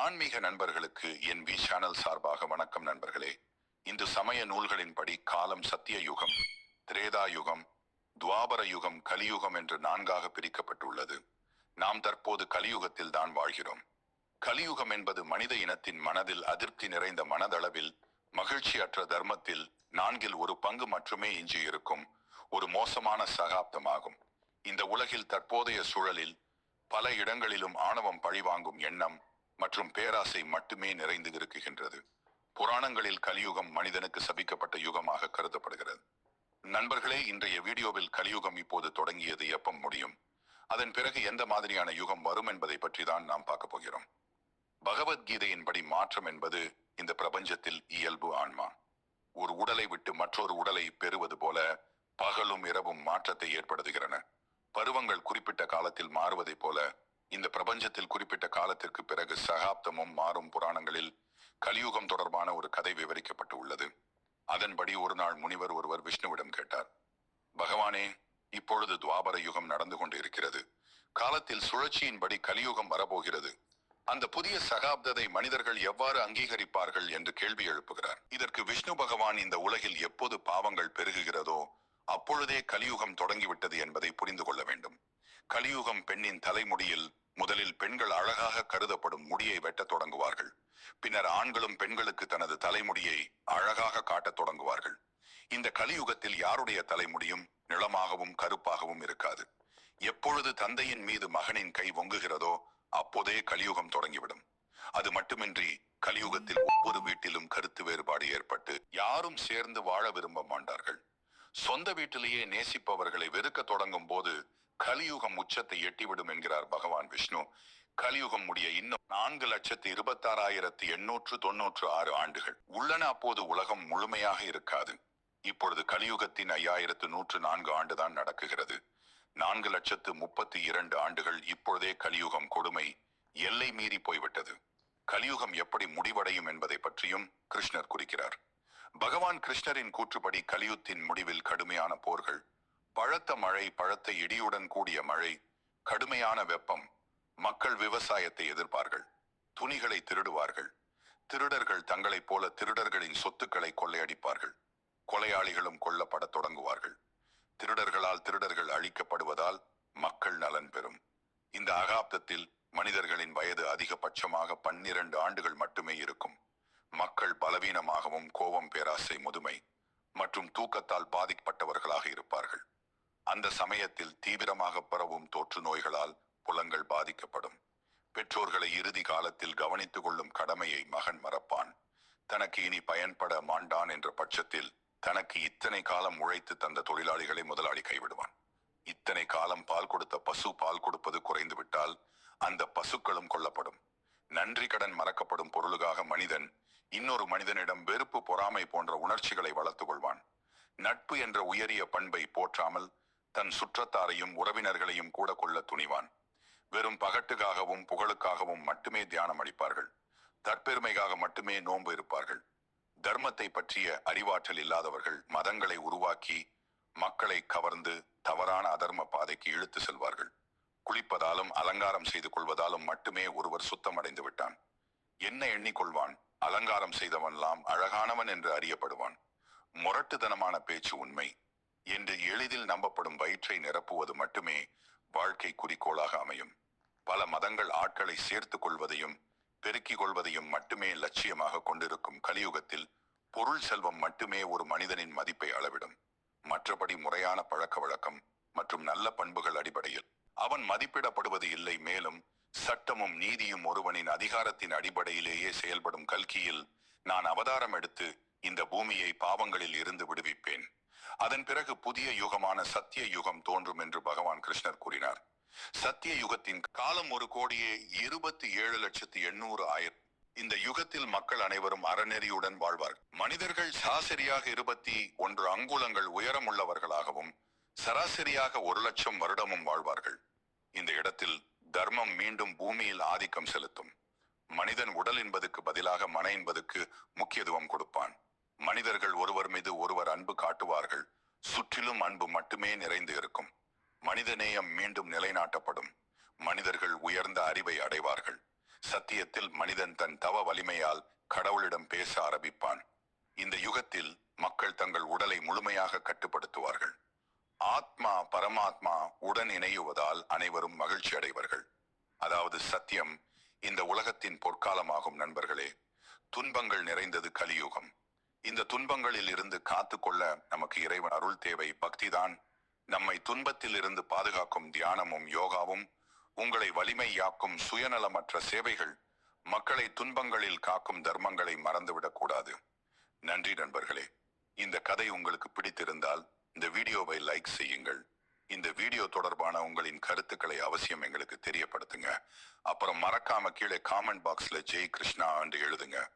ஆன்மீக நண்பர்களுக்கு N V channel சார்பாக வணக்கம் நண்பர்களே. இந்து சமய நூல்களின்படி காலம் சத்திய யுகம், திரேதா யுகம், துவாபர யுகம், கலியுகம் என்று 4ஆக பிரிக்கப்பட்டுள்ளது. நாம் தற்போது கலியுகத்தில் தான் வாழ்கிறோம். கலியுகம் என்பது மனித இனத்தின் மனதில் அதிருப்தி நிறைந்த மனதளவில் மகிழ்ச்சியற்ற தர்மத்தில் 4இல் ஒரு பங்கு மட்டுமே எஞ்சி இருக்கும் ஒரு மோசமான சகாப்தமாகும். இந்த உலகில் தற்போதைய சூழலில் பல இடங்களிலும் ஆணவம், பழிவாங்கும் எண்ணம் மற்றும் பேராசை மட்டுமே நிறைந்து இருக்குகின்றது. புராணங்களில் கலியுகம் மனிதனுக்கு சபிக்கப்பட்ட யுகமாக கருதப்படுகிறது. நண்பர்களே, இன்றைய வீடியோவில் கலியுகம் இப்போது தொடங்கியது, எப்ப முடியும், அதன் பிறகு எந்த மாதிரியான யுகம் வரும் என்பதை பற்றி தான் நாம் பார்க்க போகிறோம். பகவத்கீதையின்படி மாற்றம் என்பது இந்த பிரபஞ்சத்தில் இயல்பு. ஆன்மா ஒரு உடலை விட்டு மற்றொரு உடலை பெறுவது போல பகலும் இரவும் மாற்றத்தை ஏற்படுத்துகிறன. பருவங்கள் குறிப்பிட்ட காலத்தில் மாறுவதை போல இந்த பிரபஞ்சத்தில் குறிப்பிட்ட காலத்திற்கு பிறகு சகாப்தமும் மாறும். புராணங்களில் கலியுகம் தொடர்பான ஒரு கதை விவரிக்கப்பட்டு உள்ளது. அதன்படி ஒரு நாள் முனிவர் ஒருவர் விஷ்ணுவிடம் கேட்டார், பகவானே, இப்பொழுது துவாபர யுகம் நடந்து கொண்டு இருக்கிறது. காலத்தில் சுழற்சியின்படி கலியுகம் வரப்போகிறது. அந்த புதிய சகாப்தத்தை மனிதர்கள் எவ்வாறு அங்கீகரிப்பார்கள் என்று கேள்வி எழுப்புகிறார். இதற்கு விஷ்ணு பகவான், இந்த உலகில் எப்போது பாவங்கள் பெருகுகிறதோ அப்பொழுதே கலியுகம் தொடங்கிவிட்டது என்பதை புரிந்து கொள்ள வேண்டும். கலியுகம் பெண்ணின் தலைமுடியில் முதலில் பெண்கள் அழகாக கருதப்படும் முடியை வெட்டத் தொடங்குவார்கள். பின்னர் ஆண்களும் பெண்களுக்கு தனது தலைமுடியை அழகாக காட்டத் தொடங்குவார்கள். இந்த கலியுகத்தில் யாருடைய தலைமுடியும் நிளமாகவும் கருப்பாகவும் இருக்காது. எப்பொழுது தந்தையின் மீது மகனின் கை ஒங்குகிறதோ அப்போதே கலியுகம் தொடங்கிவிடும். அது மட்டுமின்றி கலியுகத்தில் ஒவ்வொரு வீட்டிலும் கருத்து வேறுபாடு ஏற்பட்டு யாரும் சேர்ந்து வாழ விரும்ப மாட்டார்கள். சொந்த வீட்டிலேயே நேசிப்பவர்களை வெறுக்க தொடங்கும் போது கலியுகம் உச்சத்தை எட்டிவிடும் என்கிறார் பகவான் விஷ்ணு. கலியுகம் முடிய இன்னும் 4,26,896 ஆண்டுகள் உள்ளன. அப்போது உலகம் முழுமையாக இருக்காது. இப்பொழுது கலியுகத்தின் 5,104 ஆண்டுதான் நடக்குகிறது. 4,32,000 ஆண்டுகள். இப்பொழுதே கலியுகம் கொடுமை எல்லை மீறி போய்விட்டது. கலியுகம் எப்படி முடிவடையும் என்பதை பற்றியும் கிருஷ்ணர் குறிக்கிறார். பகவான் கிருஷ்ணரின் கூற்றுப்படி கலியுகத்தின் முடிவில் கடுமையான போர்கள், பழத்த மழை, பழத்த இடியுடன் கூடிய மழை, கடுமையான வெப்பம், மக்கள் விவசாயத்தை எதிர்ப்பார்கள், துணிகளை திருடுவார்கள், திருடர்கள் தங்களைப் போல திருடர்களின் சொத்துக்களை கொள்ளையடிப்பார்கள், கொலையாளிகளும் கொல்லப்படத் தொடங்குவார்கள். திருடர்களால் திருடர்கள் அழிக்கப்படுவதால் மக்கள் நலன் பெறும். இந்த அகாப்தத்தில் மனிதர்களின் வயது அதிகபட்சமாக 12 ஆண்டுகள் மட்டுமே இருக்கும். மக்கள் பலவீனமாகவும் கோபம், பேராசை, முதுமை மற்றும் தூக்கத்தால் பாதிக்கப்பட்டவர்களாக இருப்பார்கள். அந்த சமயத்தில் தீவிரமாக பரவும் தொற்று நோய்களால் புலங்கள் பாதிக்கப்படும். பெற்றோர்களை இறுதி காலத்தில் கவனித்துக் கொள்ளும் கடமையை மகன் மறப்பான். தனக்கு இனி பயன்பட மாட்டான் என்ற பட்சத்தில் தனக்கு இத்தனை காலம் உழைத்து தந்த தொழிலாளிகளை முதலாளி கைவிடுவான். இத்தனை காலம் பால் கொடுத்த பசு பால் கொடுப்பது குறைந்து விட்டால் அந்த பசுக்களும் கொல்லப்படும். நன்றி கடன் மறக்கப்படும் பொருளுக்காக மனிதன் இன்னொரு மனிதனிடம் வெறுப்பு, பொறாமை போன்ற உணர்ச்சிகளை வளர்த்து கொள்வான். நட்பு என்ற உயரிய பண்பை போற்றாமல் தன் சுற்றத்தாரையும் உறவினர்களையும் கூட கொள்ள துணிவான். வெறும் பகட்டுக்காகவும் புகழுக்காகவும் மட்டுமே தியானம் அளிப்பார்கள். தற்பெருமைக்காக மட்டுமே நோன்பு இருப்பார்கள். தர்மத்தை பற்றிய அறிவாற்றல் இல்லாதவர்கள் மதங்களை உருவாக்கி மக்களை கவர்ந்து தவறான அதர்ம பாதைக்கு இழுத்து செல்வார்கள். குளிப்பதாலும் அலங்காரம் செய்து கொள்வதாலும் மட்டுமே ஒருவர் சுத்தமடைந்து விட்டான். என்ன எண்ணிக்கொள்வான்? அலங்காரம் செய்தவன்லாம் அழகானவன் என்று அறியப்படுவான். முரட்டுத்தனமான பேச்சு, உண்மை என்று எளிதில் நம்பப்படும் வயிற்றை நிரப்புவது மட்டுமே வாழ்க்கை குறிக்கோளாக அமையும். பல மதங்கள் ஆட்களை சேர்த்து கொள்வதையும் பெருக்கிக் கொள்வதையும் மட்டுமே லட்சியமாக கொண்டிருக்கும் கலியுகத்தில் பொருள், செல்வம் மட்டுமே ஒரு மனிதனின் மதிப்பை அளவிடும். மற்றபடி முறையான பழக்க வழக்கம் மற்றும் நல்ல பண்புகள் அடிப்படையில் அவன் மதிப்பிடப்படுவது இல்லை. மேலும் சட்டமும் நீதியும் ஒருவனின் அதிகாரத்தின் அடிப்படையிலேயே செயல்படும் கல்கியில் நான் அவதாரம் எடுத்து இந்த பூமியை பாவங்களில் இருந்து விடுவிப்பேன். அதன் பிறகு புதிய யுகமான சத்திய யுகம் தோன்றும் என்று பகவான் கிருஷ்ணர் கூறினார். சத்திய யுகத்தின் காலம் 1,27,800,000. இந்த யுகத்தில் மக்கள் அனைவரும் அறநெறியுடன் வாழ்வார்கள். மனிதர்கள் சராசரியாக 21 அங்குலங்கள் உயரமுள்ளவர்களாகவும் சராசரியாக 1,00,000 வருடமும் வாழ்வார்கள். இந்த இடத்தில் தர்மம் மீண்டும் பூமியில் ஆதிக்கம் செலுத்தும். மனிதன் உடல் என்பதுக்கு பதிலாக மன என்பதுக்கு முக்கியத்துவம் கொடுப்பான். மனிதர்கள் ஒருவர் மீது ஒருவர் அன்பு காட்டுவார்கள். சுற்றிலும் அன்பு மட்டுமே நிறைந்து இருக்கும். மனிதநேயம் மீண்டும் நிலைநாட்டப்படும். மனிதர்கள் உயர்ந்த அறிவை அடைவார்கள். சத்தியத்தில் மனிதன் தன் தவ வலிமையால் கடவுளிடம் பேச ஆரம்பிப்பான். இந்த யுகத்தில் மக்கள் தங்கள் உடலை முழுமையாக கட்டுப்படுத்துவார்கள். ஆத்மா பரமாத்மா உடன் இணையுவதால் அனைவரும் மகிழ்ச்சி அடைவார்கள். அதாவது சத்தியம் இந்த உலகத்தின் பொற்காலமாகும். நண்பர்களே, துன்பங்கள் நிறைந்தது கலியுகம். இந்த துன்பங்களில் இருந்து காத்துக்கொள்ள நமக்கு இறைவன் அருள் தேவை. பக்திதான் நம்மை துன்பத்தில் இருந்து பாதுகாக்கும். தியானமும் யோகாவும் உங்களை வலிமையாக்கும். சுயநலமற்ற சேவைகள் மக்களை துன்பங்களில் காக்கும். தர்மங்களை மறந்துவிடக் கூடாது. நன்றி நண்பர்களே. இந்த கதை உங்களுக்கு பிடித்திருந்தால் இந்த வீடியோவை லைக் செய்யுங்கள். இந்த வீடியோ தொடர்பான உங்களின் கருத்துக்களை அவசியம் எங்களுக்கு தெரியப்படுத்துங்க. அப்புறம் மறக்காம கீழே காமெண்ட் பாக்ஸ்ல ஜெய் கிருஷ்ணா என்று எழுதுங்க.